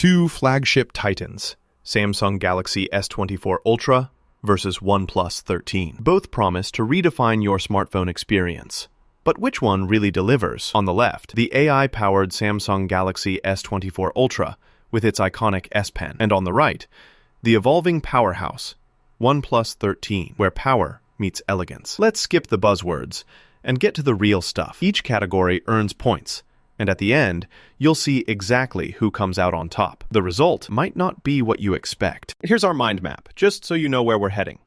Two flagship titans, Samsung Galaxy S24 Ultra versus OnePlus 13. Both promise to redefine your smartphone experience. But which one really delivers? On the left, the AI-powered Samsung Galaxy S24 Ultra with its iconic S Pen. And on the right, the evolving powerhouse, OnePlus 13, where power meets elegance. Let's skip the buzzwords and get to the real stuff. Each category earns points, and at the end, you'll see exactly who comes out on top. The result might not be what you expect. Here's our mind map, just so you know where we're heading.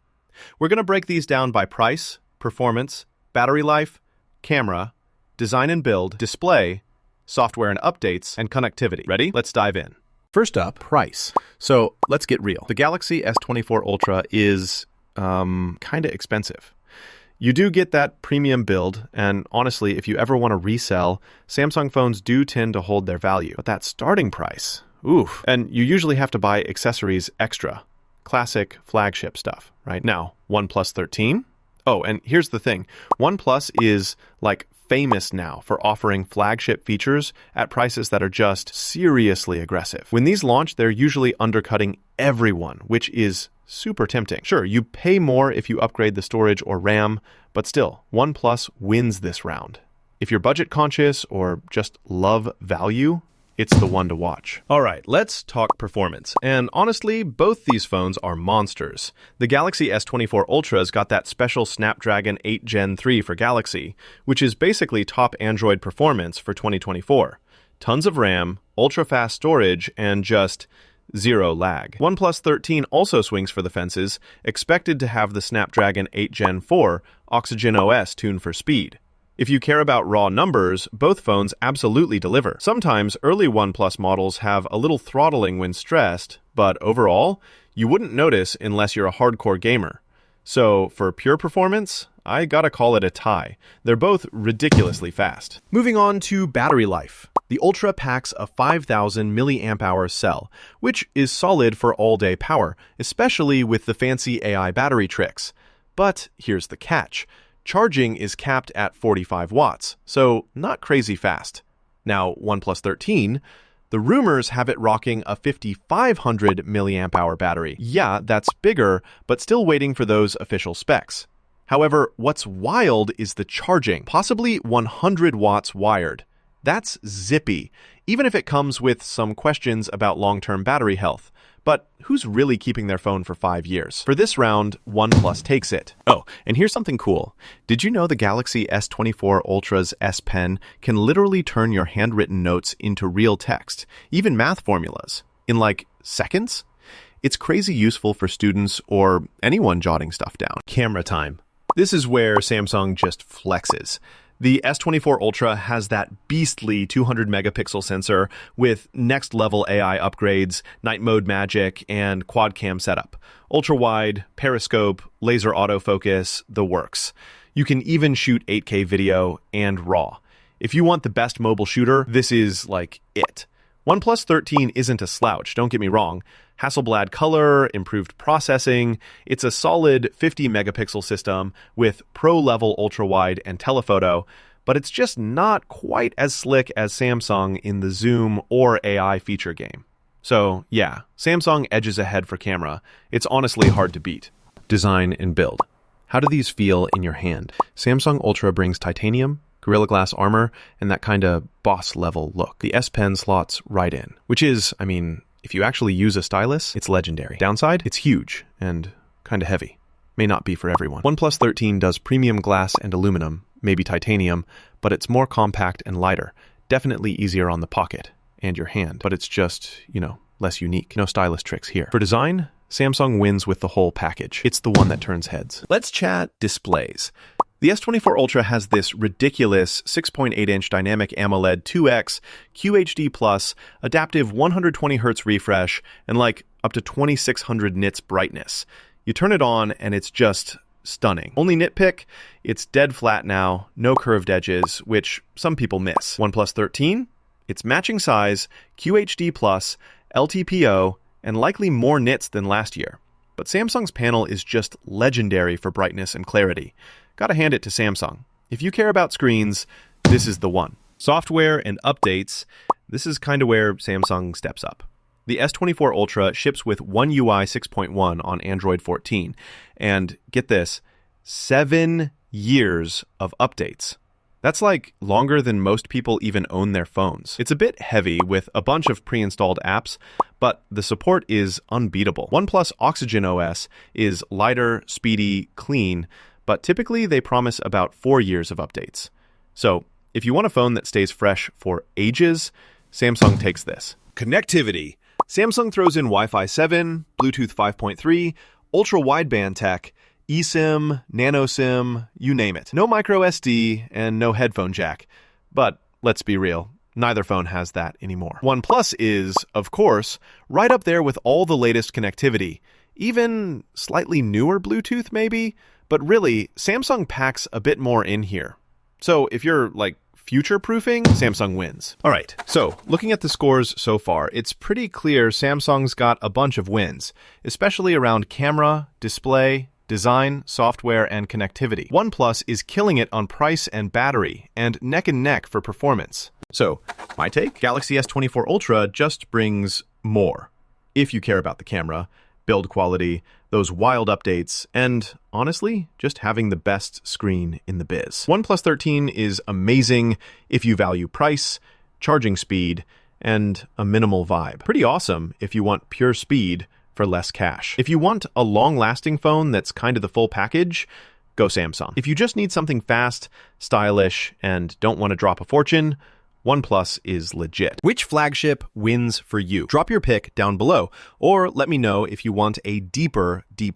We're going to break these down by price, performance, battery life, camera, design and build, display, software and updates, and connectivity. Ready? Let's dive in. First up, price. So let's get real. The Galaxy S24 Ultra is kind of expensive. You do get that premium build, and honestly, if you ever want to resell, Samsung phones do tend to hold their value. But that starting price, oof. And you usually have to buy accessories extra. Classic flagship stuff, right? Now, OnePlus 13? Oh, and here's the thing. OnePlus is like famous now for offering flagship features at prices that are just seriously aggressive. When these launch, they're usually undercutting everyone, which is super tempting. Sure, you pay more if you upgrade the storage or RAM, but still, OnePlus wins this round. If you're budget conscious or just love value, it's the one to watch. All right, let's talk performance. And honestly, both these phones are monsters. The Galaxy S24 Ultra's got that special Snapdragon 8 Gen 3 for Galaxy, which is basically top Android performance for 2024. Tons of RAM, ultra-fast storage, and just zero lag. OnePlus 13 also swings for the fences, expected to have the Snapdragon 8 Gen 4 Oxygen OS tuned for speed. If you care about raw numbers, both phones absolutely deliver. Sometimes early OnePlus models have a little throttling when stressed, but overall, you wouldn't notice unless you're a hardcore gamer. So for pure performance, I gotta call it a tie. They're both ridiculously fast. Moving on to battery life. The Ultra packs a 5,000 mAh cell, which is solid for all-day power, especially with the fancy AI battery tricks. But here's the catch. Charging is capped at 45 watts, so not crazy fast. Now, OnePlus 13, the rumors have it rocking a 5,500 mAh battery. Yeah, that's bigger, but still waiting for those official specs. However, what's wild is the charging, possibly 100 watts wired. That's zippy, even if it comes with some questions about long-term battery health. But who's really keeping their phone for 5 years? For this round, OnePlus takes it. Oh, and here's something cool. Did you know the Galaxy S24 Ultra's S Pen can literally turn your handwritten notes into real text, even math formulas, in like seconds? It's crazy useful for students or anyone jotting stuff down. Camera time. This is where Samsung just flexes. The S24 Ultra has that beastly 200 megapixel sensor with next-level AI upgrades, night mode magic, and quad-cam setup. Ultra-wide, periscope, laser autofocus, the works. You can even shoot 8K video and RAW. If you want the best mobile shooter, this is like it. OnePlus 13 isn't a slouch, don't get me wrong. Hasselblad color, improved processing. It's a solid 50 megapixel system with pro-level ultra-wide and telephoto, but it's just not quite as slick as Samsung in the zoom or AI feature game. So yeah, Samsung edges ahead for camera. It's honestly hard to beat. Design and build. How do these feel in your hand? Samsung Ultra brings titanium, Gorilla Glass armor, and that kind of boss-level look. The S Pen slots right in, which is, if you actually use a stylus, it's legendary. Downside, it's huge and kind of heavy. May not be for everyone. OnePlus 13 does premium glass and aluminum, maybe titanium, but it's more compact and lighter. Definitely easier on the pocket and your hand, but it's just, less unique. No stylus tricks here. For design, Samsung wins with the whole package. It's the one that turns heads. Let's chat displays. The S24 Ultra has this ridiculous 6.8-inch dynamic AMOLED 2X, QHD+, adaptive 120Hz refresh, and up to 2600 nits brightness. You turn it on and it's just stunning. Only nitpick, it's dead flat now, no curved edges, which some people miss. OnePlus 13, it's matching size, QHD+, LTPO, and likely more nits than last year. But Samsung's panel is just legendary for brightness and clarity. Gotta hand it to Samsung. If you care about screens, this is the one. Software and updates, this is kind of where Samsung steps up. The S24 Ultra ships with One UI 6.1 on Android 14. And get this, 7 years of updates. That's like longer than most people even own their phones. It's a bit heavy with a bunch of pre-installed apps, but the support is unbeatable. OnePlus Oxygen OS is lighter, speedy, clean, but typically they promise about 4 years of updates. So if you want a phone that stays fresh for ages, Samsung takes this. Connectivity. Samsung throws in Wi-Fi 7, Bluetooth 5.3, ultra-wideband tech, eSIM, nano SIM, you name it. No micro SD and no headphone jack. But let's be real, neither phone has that anymore. OnePlus is, of course, right up there with all the latest connectivity. Even slightly newer Bluetooth maybe, but really, Samsung packs a bit more in here. So if you're like future-proofing, Samsung wins. All right, so looking at the scores so far, it's pretty clear Samsung's got a bunch of wins, especially around camera, display, design, software, and connectivity. OnePlus is killing it on price and battery, and neck for performance. So, my take? Galaxy S24 Ultra just brings more. If you care about the camera, build quality, those wild updates, and honestly, just having the best screen in the biz. OnePlus 13 is amazing if you value price, charging speed, and a minimal vibe. Pretty awesome if you want pure speed for less cash. If you want a long-lasting phone that's kind of the full package, go Samsung. If you just need something fast, stylish, and don't want to drop a fortune, OnePlus is legit. Which flagship wins for you? Drop your pick down below, or let me know if you want a deep